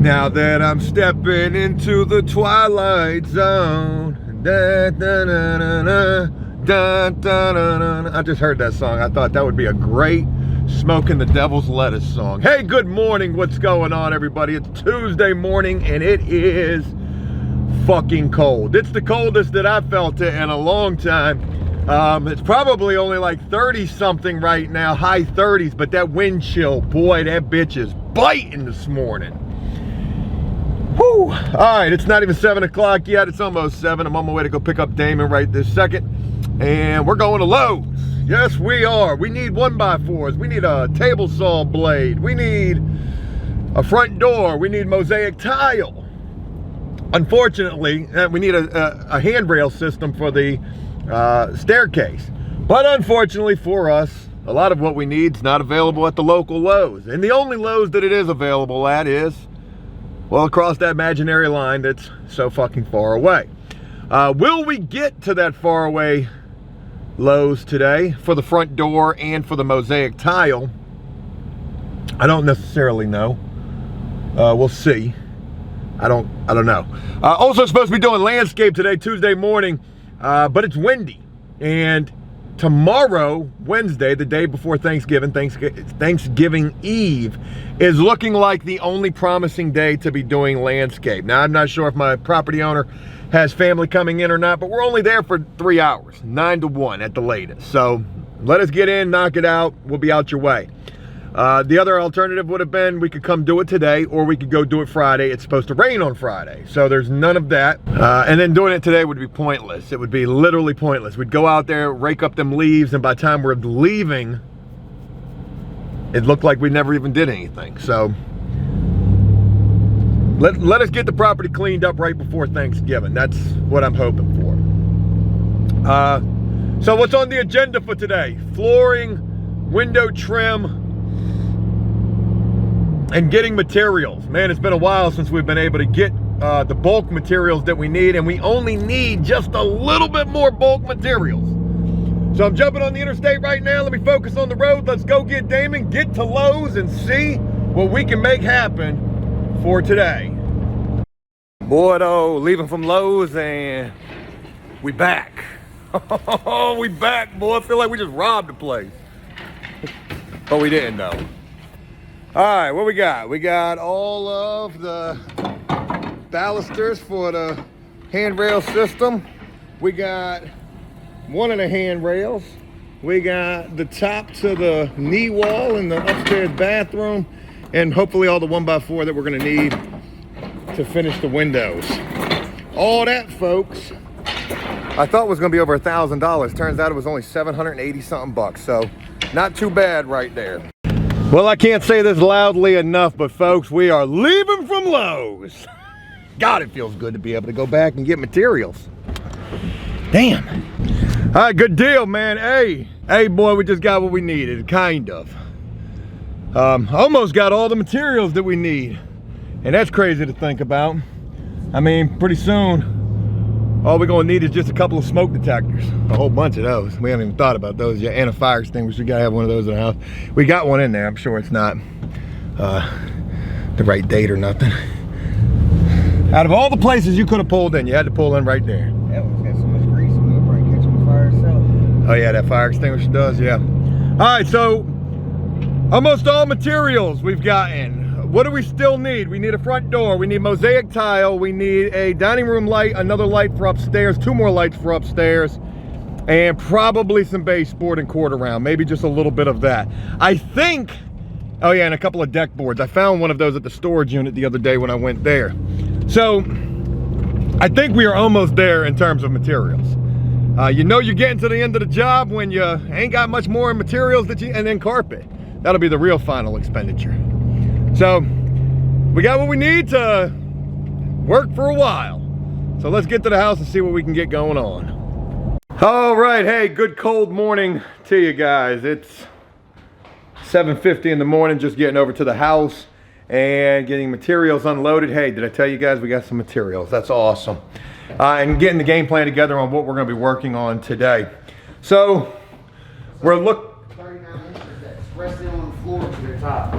Now that I'm stepping into the twilight zone. Da, da, da, da, da, da, da, da, da. I just heard that song. I thought that would be a great Smoking the Devil's Lettuce song. Hey, good morning. What's going on, everybody? It's Tuesday morning and it is fucking cold. It's the coldest that I've felt it in a long time. It's probably only like 30 something right now, high 30s, but that wind chill, boy, that bitch is biting this morning. Whew. All right, it's not even 7 o'clock yet. It's almost 7. I'm on my way to go pick up Damon right this second. And we're going to Lowe's. Yes, we are. We need 1x4s. We need a table saw blade. We need a front door. We need mosaic tile. Unfortunately, we need a handrail system for the staircase. But unfortunately for us, a lot of what we need is not available at the local Lowe's. And the only Lowe's that it is available at is, well, across that imaginary line that's so fucking far away. Will we get to that far away Lowe's today for the front door and for the mosaic tile? I don't necessarily know. We'll see. I don't know. Also supposed to be doing landscape today, Tuesday morning, but it's windy. And tomorrow, Wednesday, the day before Thanksgiving Eve, is looking like the only promising day to be doing landscape. Now, I'm not sure if my property owner has family coming in or not, but we're only there for 3 hours, 9 to 1 at the latest. So let us get in, knock it out, we'll be out your way. The other alternative would have been we could come do it today, or we could go do it Friday. It's supposed to rain on Friday, so there's none of that. And then doing it today would be pointless. It would be literally pointless. We'd go out there, rake up them leaves, and by the time we're leaving, it looked like we never even did anything. So let us get the property cleaned up right before Thanksgiving. That's what I'm hoping for. So what's on the agenda for today? Flooring, window trim, and getting materials. Man, it's been a while since we've been able to get the bulk materials that we need, and we only need just a little bit more bulk materials. So I'm jumping on the interstate right now. Let me focus on the road. Let's go get Damon, get to Lowe's, and see what we can make happen for today. Boy, though, leaving from Lowe's, and we back. Oh, we back, boy. I feel like we just robbed the place. But we didn't, though. All right, what we got? We got all of the balusters for the handrail system. We got one of the handrails. We got the top to the knee wall in the upstairs bathroom, and hopefully all the 1x4 that we're gonna need to finish the windows. All that, folks, I thought was gonna be over $1,000. Turns out it was only 780 something bucks, so not too bad right there. Well, I can't say this loudly enough, but folks, we are leaving from Lowe's. God, it feels good to be able to go back and get materials. Damn. All right, good deal, man. Hey, boy, we just got what we needed, kind of. Almost got all the materials that we need. And that's crazy to think about. I mean, pretty soon, all we're gonna need is just a couple of smoke detectors. A whole bunch of those. We haven't even thought about those yet. And a fire extinguisher. We gotta have one of those in the house. We got one in there. I'm sure it's not the right date or nothing. Out of all the places you could have pulled in, you had to pull in right there. That one's got so much grease in it, it'll probably catch on fire itself. Oh yeah, that fire extinguisher does, yeah. All right, so almost all materials we've gotten. What do we still need? We need a front door, we need mosaic tile, we need a dining room light, another light for upstairs, 2 more lights for upstairs, and probably some baseboard and quarter round, maybe just a little bit of that. I think, oh yeah, and a couple of deck boards. I found one of those at the storage unit the other day when I went there. So, I think we are almost there in terms of materials. You know you're getting to the end of the job when you ain't got much more materials and then carpet. That'll be the real final expenditure. So, we got what we need to work for a while. So let's get to the house and see what we can get going on. All right, hey, good cold morning to you guys. It's 7:50 in the morning, just getting over to the house and getting materials unloaded. Hey, did I tell you guys we got some materials? That's awesome. And getting the game plan together on what we're gonna be working on today. So, we're 39 inches that's resting on the floor to the top.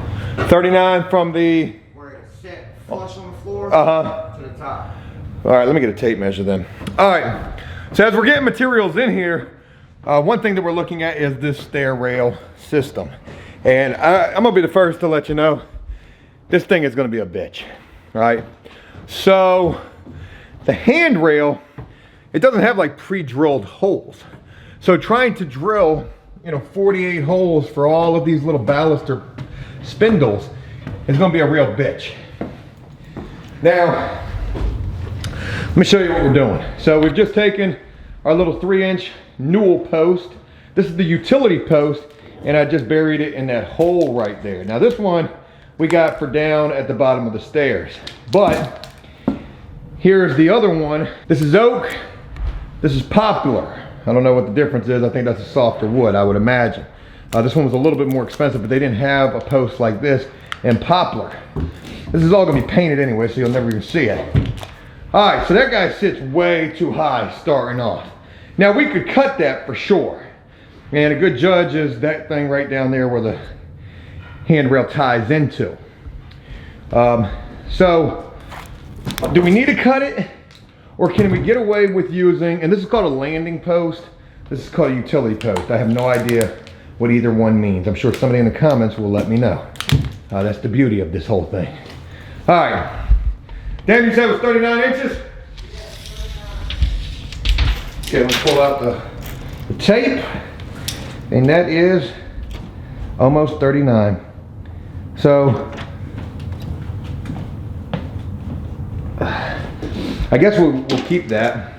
39 from the where it set flush on the floor Uh-huh. to the top. All right, let me get a tape measure then. All right, so as we're getting materials in here, one thing that we're looking at is this stair rail system. And I'm gonna be the first to let you know, this thing is gonna be a bitch, right? So the handrail, it doesn't have like pre-drilled holes. So trying to drill, 48 holes for all of these little baluster spindles is gonna be a real bitch. Now, let me show you what we're doing. So we've just taken our little 3-inch newel post. This is the utility post, and I just buried it in that hole right there. Now this one we got for down at the bottom of the stairs. But here's the other one. This is oak, this is poplar. I don't know what the difference is. I think that's a softer wood, I would imagine. This one was a little bit more expensive, but they didn't have a post like this in poplar. This is all gonna be painted anyway, so you'll never even see it. All right, so that guy sits way too high starting off. Now we could cut that for sure. And a good judge is that thing right down there where the handrail ties into. So do we need to cut it? Or can we get away with using, and this is called a landing post, this is called a utility post. I have no idea what either one means. I'm sure somebody in the comments will let me know. That's the beauty of this whole thing. All right. Dan, you said it was 39 inches? Okay, let's pull out the tape. And that is almost 39. So, I guess we'll keep that.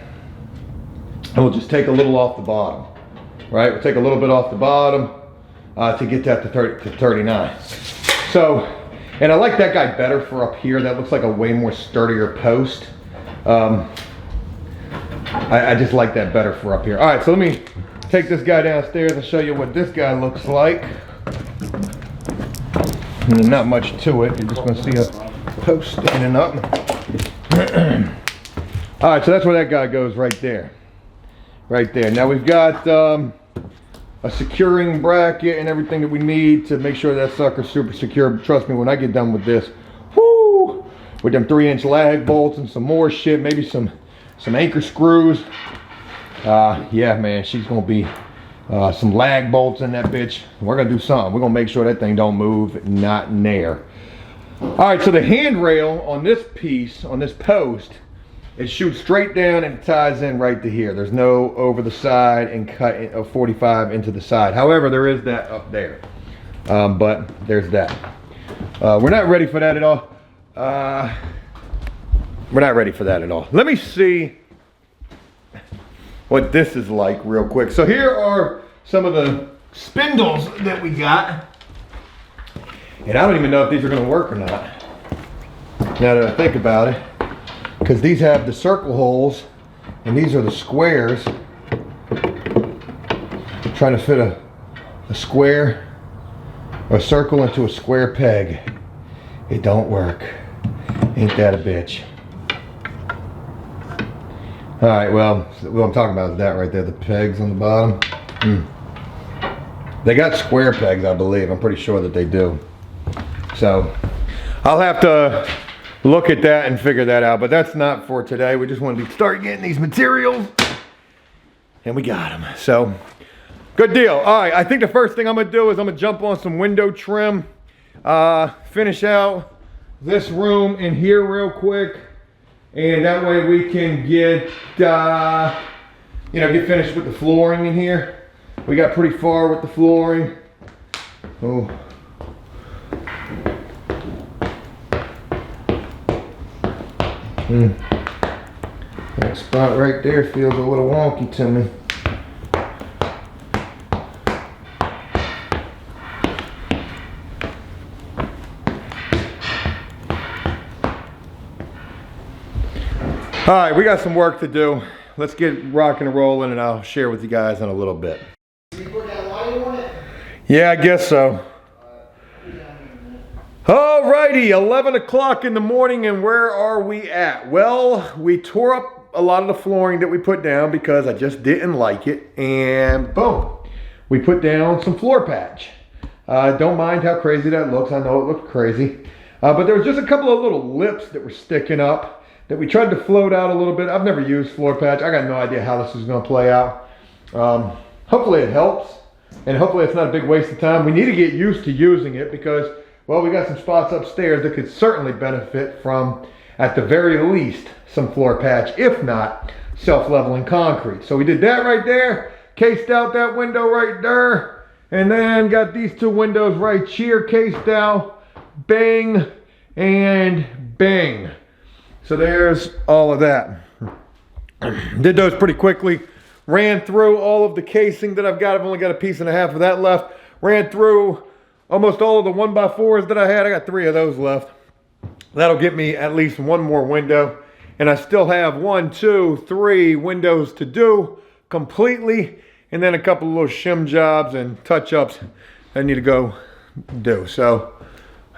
And we'll just take a little off the bottom. Right, we'll take a little bit off the bottom to get that to 39. So, and I like that guy better for up here. That looks like a way more sturdier post. I just like that better for up here. All right, so let me take this guy downstairs and show you what this guy looks like. And not much to it. You're just gonna see a post standing up. All right, so that's where that guy goes right there. Right there. Now we've got a securing bracket and everything that we need to make sure that sucker's super secure. Trust me, when I get done with this, whoo, with them 3-inch lag bolts and some more shit, maybe some anchor screws. Yeah, man, she's gonna be some lag bolts in that bitch. We're gonna do something. We're gonna make sure that thing don't move, not in there. All right, so the handrail on this piece, on this post, it shoots straight down and ties in right to here. There's no over the side and cut a 45 into the side. However, there is that up there. But there's that. We're not ready for that at all. We're not ready for that at all. Let me see what this is like real quick. So here are some of the spindles that we got. And I don't even know if these are gonna work or not, now that I think about it. Because these have the circle holes and these are the squares. I'm trying to fit a square or a circle into a square peg. It don't work. Ain't that a bitch? All right, well, what I'm talking about is that right there, the pegs on the bottom. They got square pegs, I believe. I'm pretty sure that they do. So I'll have to look at that and figure that out, but that's not for today. We just wanted to start getting these materials, and we got them. So, good deal. All right, I think the first thing I'm gonna do is I'm gonna jump on some window trim, finish out this room in here real quick, and that way we can get, get finished with the flooring in here. We got pretty far with the flooring. Oh. That spot right there feels a little wonky to me. All right, we got some work to do. Let's get rocking and rolling, and I'll share with you guys in a little bit. You put that light on it? Yeah, I guess so. Alrighty, 11 o'clock in the morning, and where are we at? Well, we tore up a lot of the flooring that we put down because I just didn't like it, and boom, we put down some floor patch. Don't mind how crazy that looks. I know it looks crazy. But there was just a couple of little lips that were sticking up that we tried to float out a little bit. I've never used floor patch. I got no idea how this is going to play out. Hopefully it helps, and hopefully it's not a big waste of time. We need to get used to using it because, well, we got some spots upstairs that could certainly benefit from, at the very least, some floor patch, if not self-leveling concrete. So we did that right there, cased out that window right there, and then got these two windows right here cased out, bang and bang. So there's all of that. Did those pretty quickly. Ran through all of the casing that I've got. I've only got a piece and a half of that left. Ran through almost all of the 1x4s that I had. I got 3 of those left. That'll get me at least one more window. And I still have 1, 2, 3 windows to do completely. And then a couple of little shim jobs and touch-ups I need to go do. So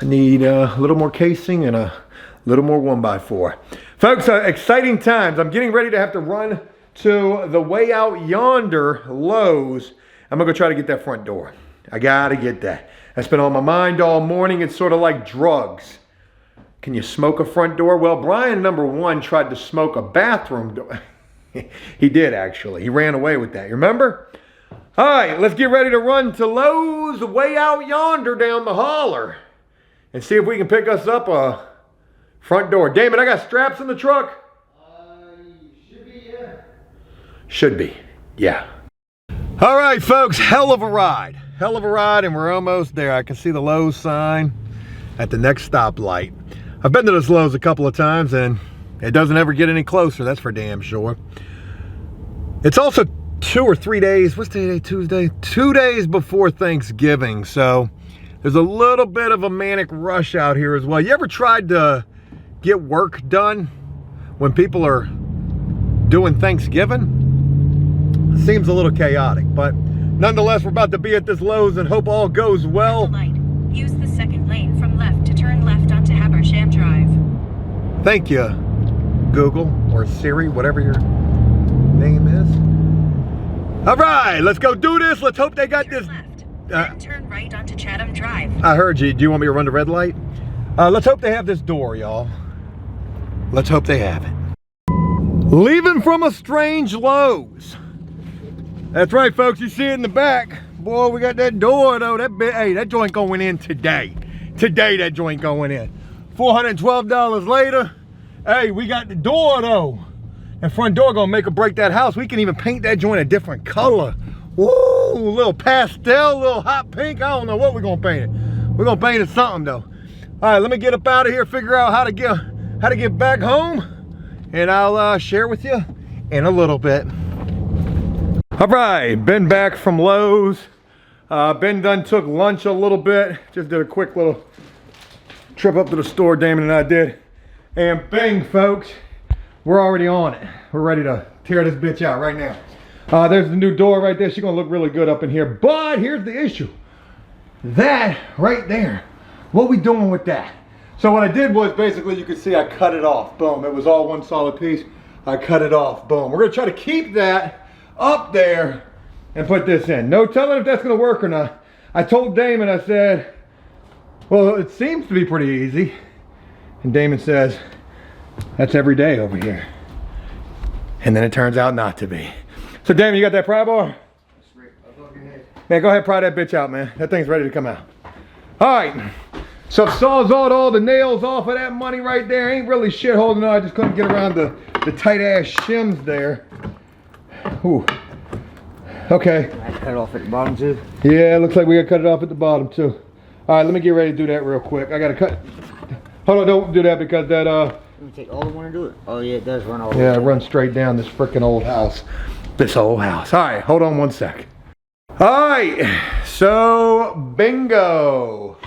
I need a little more casing and a little more 1x4. Folks, exciting times. I'm getting ready to have to run to the way out yonder Lowe's. I'm gonna go try to get that front door. I gotta get that. That's been on my mind all morning. It's sort of like drugs. Can you smoke a front door? Well, Brian, number 1, tried to smoke a bathroom door. He did, actually. He ran away with that. You remember? All right, let's get ready to run to Lowe's way out yonder down the holler and see if we can pick us up a front door. Damon, I got straps in the truck. Should be, yeah. All right, folks, hell of a ride. Hell of a ride, and we're almost there. I can see the Lowe's sign at the next stoplight. I've been to this Lowe's a couple of times, and it doesn't ever get any closer, that's for damn sure. It's also 2 or 3 days, what's today, Tuesday? 2 days before Thanksgiving, so there's a little bit of a manic rush out here as well. You ever tried to get work done when people are doing Thanksgiving? Seems a little chaotic, but nonetheless, we're about to be at this Lowe's and hope all goes well. Use the second lane from left to turn left onto Habersham Drive. Thank you, Google or Siri, whatever your name is. All right, let's go do this. Let's hope they got this. Left, then turn right onto Chatham Drive. I heard you. Do you want me to run the red light? Let's hope they have this door, y'all. Let's hope they have it. Leaving from a strange Lowe's. That's right, folks. You see it in the back. Boy, we got that door, though. Hey, that joint going in today. Today, that joint going in. $412 later. Hey, we got the door, though. That front door gonna make or break that house. We can even paint that joint a different color. Woo, a little pastel, a little hot pink. I don't know what we're gonna paint it. We're gonna paint it something, though. All right, let me get up out of here, figure out how to get back home, and I'll share with you in a little bit. All right, been back from Lowe's. Ben done took lunch a little bit. Just did a quick little trip up to the store, Damon and I did. And bang, folks, we're already on it. We're ready to tear this bitch out right now. There's the new door right there. She's gonna look really good up in here. But here's the issue. That right there, what we doing with that? So what I did was basically, you can see I cut it off. Boom, it was all one solid piece. I cut it off, boom. We're gonna try to keep that up there and put this in. No telling if that's gonna work or not. I told Damon, I said, well, it seems to be pretty easy. And Damon says, that's every day over here. And then it turns out not to be. So Damon, you got that pry bar? Man, go ahead, pry that bitch out, man. That thing's ready to come out. All right, so I've sawzalled all the nails off of that money right there. Ain't really shit holding on. I just couldn't get around the tight ass shims there. Ooh. Okay. I cut it off at the bottom too. Yeah, it looks like we gotta cut it off at the bottom too. All right, let me get ready to do that real quick. I gotta cut. Hold on, don't do that because that Let me take all the one and do it. Oh yeah, it does run all the way. Yeah, it runs straight down this freaking old house. This old house. All right, hold on one sec. All right, so bingo.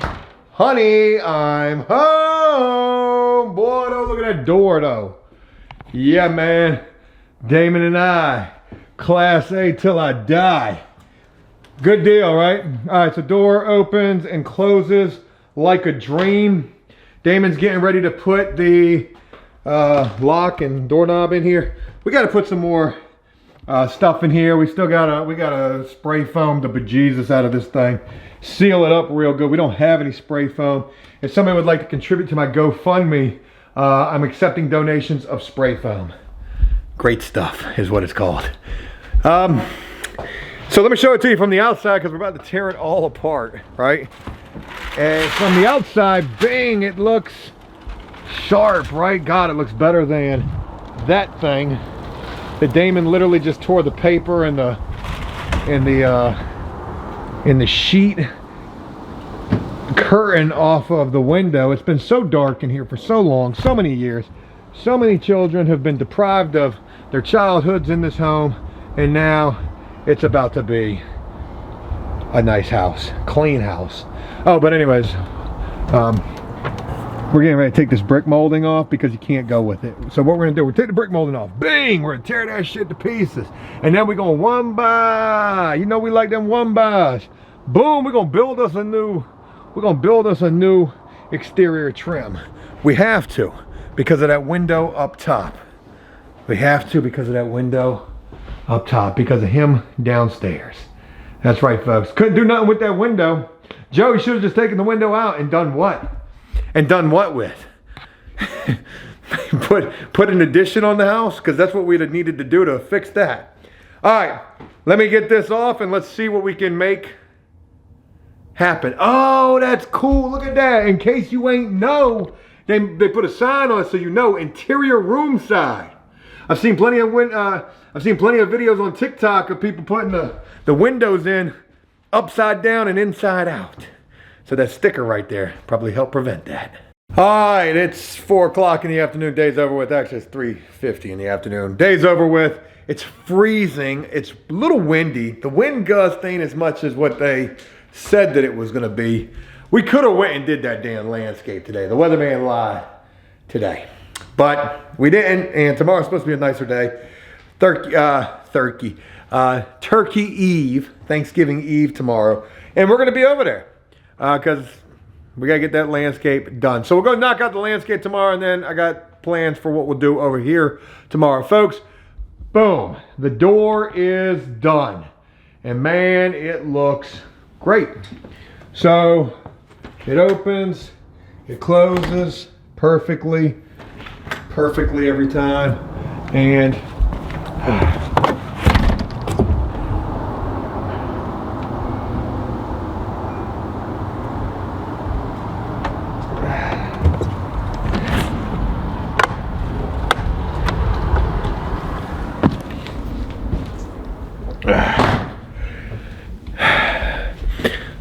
Honey, I'm home. Boy, don't look at that door though. Yeah, man. Damon and I. Class A till I die. Good deal, right? All right, so door opens and closes like a dream. Damon's getting ready to put the lock and doorknob in here. We got to put some more stuff in here. We gotta spray foam the bejesus out of this thing. seal it up real good. We don't have any spray foam. If somebody would like to contribute to my GoFundMe, I'm accepting donations of spray foam. Great stuff is what it's called. So let me show it to you from the outside because we're about to tear it all apart, right? And from the outside, bang, it looks sharp, right? God, it looks better than that thing. The Damon literally just tore the paper and the sheet curtain off of the window. It's been so dark in here for so long, so many years. So many children have been deprived of their childhoods in this home, and now it's about to be a nice house, clean house. Oh, but anyways, we're getting ready to take this brick molding off because you can't go with it. So what we're gonna do, we're take the brick molding off. Bang! We're gonna tear that shit to pieces. And then we're gonna one by. You know we like them one bys. Boom, we're gonna build us a new exterior trim. We have to because of that window up top. We have to because of that window up top, because of him downstairs. That's right, folks. Couldn't do nothing with that window. Joey should have just taken the window out and done what? And done what with? put an addition on the house? Because that's what we'd have needed to do to fix that. All right, let me get this off and let's see what we can make happen. Oh, that's cool. Look at that. In case you ain't know, they put a sign on it so you know, interior room side. I've seen plenty of videos on TikTok of people putting the windows in upside down and inside out. So that sticker right there probably helped prevent that. All right, it's 4 o'clock in the afternoon. Day's over with. Actually, it's 3:50 in the afternoon. Day's over with. It's freezing. It's a little windy. The wind gust ain't as much as what they said that it was going to be. We could have went and did that damn landscape today. The weatherman lied today. But we didn't, and tomorrow's supposed to be a nicer day. Turkey Eve, Thanksgiving Eve tomorrow. And we're going to be over there because we got to get that landscape done. So we're going to knock out the landscape tomorrow, and then I got plans for what we'll do over here tomorrow. Folks, boom, the door is done. And man, it looks great. So it opens, it closes perfectly every time. And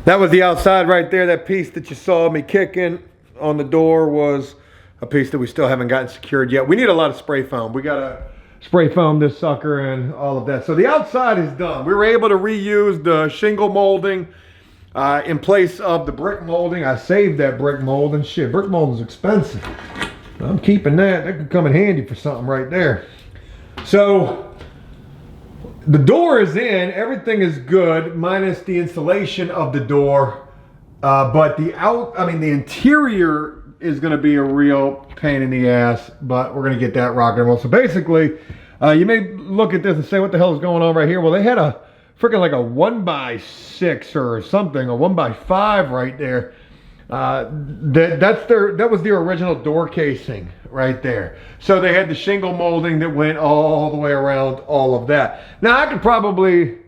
that was the outside right there. That piece that you saw me kicking on the door was a piece that we still haven't gotten secured yet. We need a lot of spray foam. We gotta spray foam this sucker and all of that. So the outside is done. We were able to reuse the shingle molding in place of the brick molding. I saved that brick molding. Shit, brick molding's expensive. I'm keeping that. That could come in handy for something right there. So the door is in, everything is good, minus the installation of the door. But the interior is gonna be a real pain in the ass, but we're gonna get that rocking and roll. So basically, you may look at this and say, what the hell is going on right here? Well, they had a freaking like a 1x6 or something, a 1x5 right there. That was their original door casing right there. So they had the shingle molding that went all the way around all of that. Now I could probably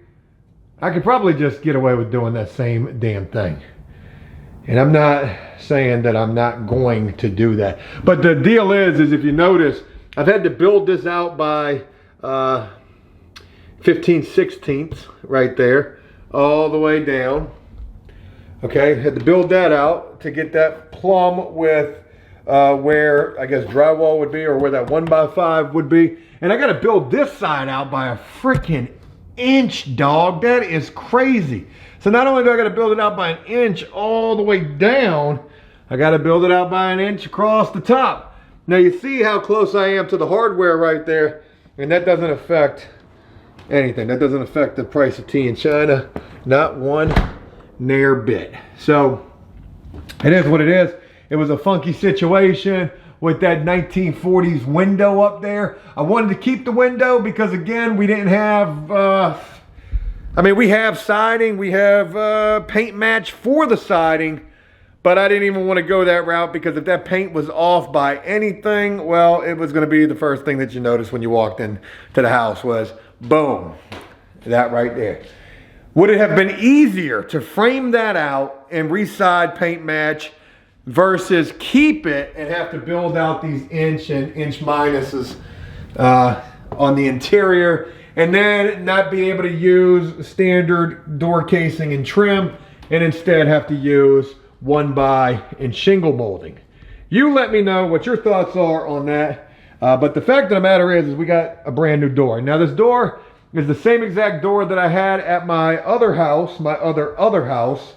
just get away with doing that same damn thing. And I'm not saying that I'm not going to do that. But the deal is if you notice, I've had to build this out by 15/16 right there, all the way down. Okay, had to build that out to get that plumb with where I guess drywall would be, or where that 1x5 would be. And I got to build this side out by a freaking inch, dog. That is crazy. So not only do I got to build it out by an inch all the way down, I got to build it out by an inch across the top. Now you see how close I am to the hardware right there, and that doesn't affect anything. That doesn't affect the price of tea in China, not one near bit. So it is what it is. It was a funky situation with that 1940s window up there. I wanted to keep the window because, again, we didn't have I mean, we have siding, we have paint match for the siding, but I didn't even want to go that route because if that paint was off by anything, well, it was going to be the first thing that you noticed when you walked in to the house was, boom, that right there. Would it have been easier to frame that out and reside paint match versus keep it and have to build out these inch and inch minuses on the interior and then not be able to use standard door casing and trim and instead have to use 1x and shingle molding? You let me know what your thoughts are on that. But the fact of the matter is we got a brand new door. Now this door is the same exact door that I had at my other house, my other house,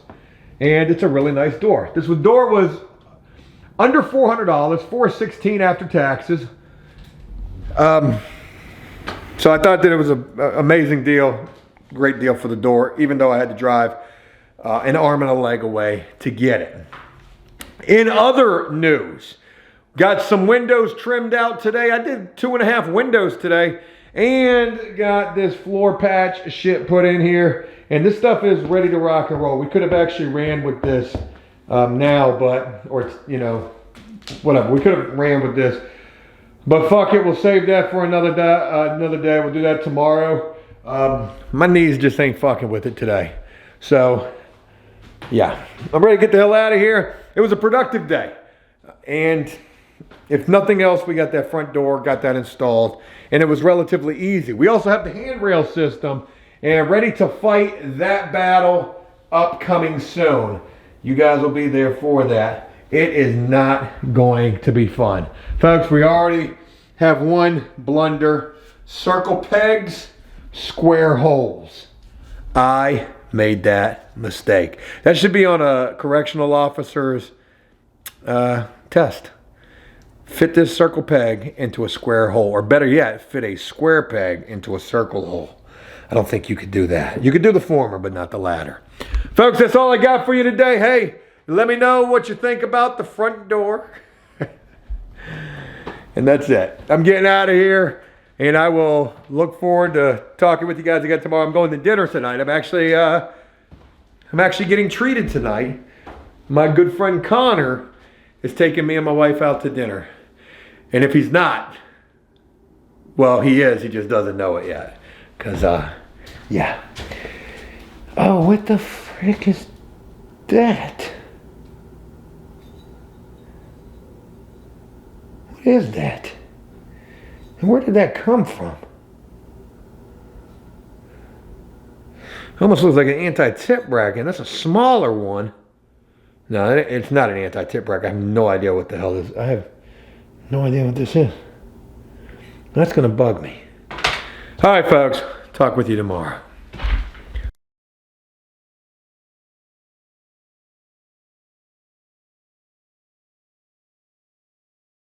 and it's a really nice door. This door was under $400, $416 after taxes. So I thought that it was an amazing deal, great deal for the door, even though I had to drive an arm and a leg away to get it. In other news, got some windows trimmed out today. I did 2.5 windows today and got this floor patch shit put in here. And this stuff is ready to rock and roll. We could have actually ran with this now, but, or, you know, whatever. We could have ran with this. But fuck it, we'll save that for another day. We'll do that tomorrow. My knees just ain't fucking with it today. So, yeah. I'm ready to get the hell out of here. It was a productive day. And if nothing else, we got that front door, got that installed. And it was relatively easy. We also have the handrail system and ready to fight that battle upcoming soon. You guys will be there for that. It is not going to be fun. Folks, we already have one blunder. Circle pegs, square holes. I made that mistake. That should be on a correctional officer's test. Fit this circle peg into a square hole. Or better yet, fit a square peg into a circle hole. I don't think you could do that. You could do the former, but not the latter. Folks, that's all I got for you today. Hey, let me know what you think about the front door. And that's it. I'm getting out of here. And I will look forward to talking with you guys again tomorrow. I'm going to dinner tonight. I'm actually getting treated tonight. My good friend Connor is taking me and my wife out to dinner. And if he's not, well, he is. He just doesn't know it yet. Because, yeah. Oh, what the frick is that? What is that? And where did that come from? It almost looks like an anti-tip rack, and that's a smaller one. No, it's not an anti-tip rack. I have no idea what the hell this is. I have no idea what this is. That's going to bug me. All right, folks. Talk with you tomorrow.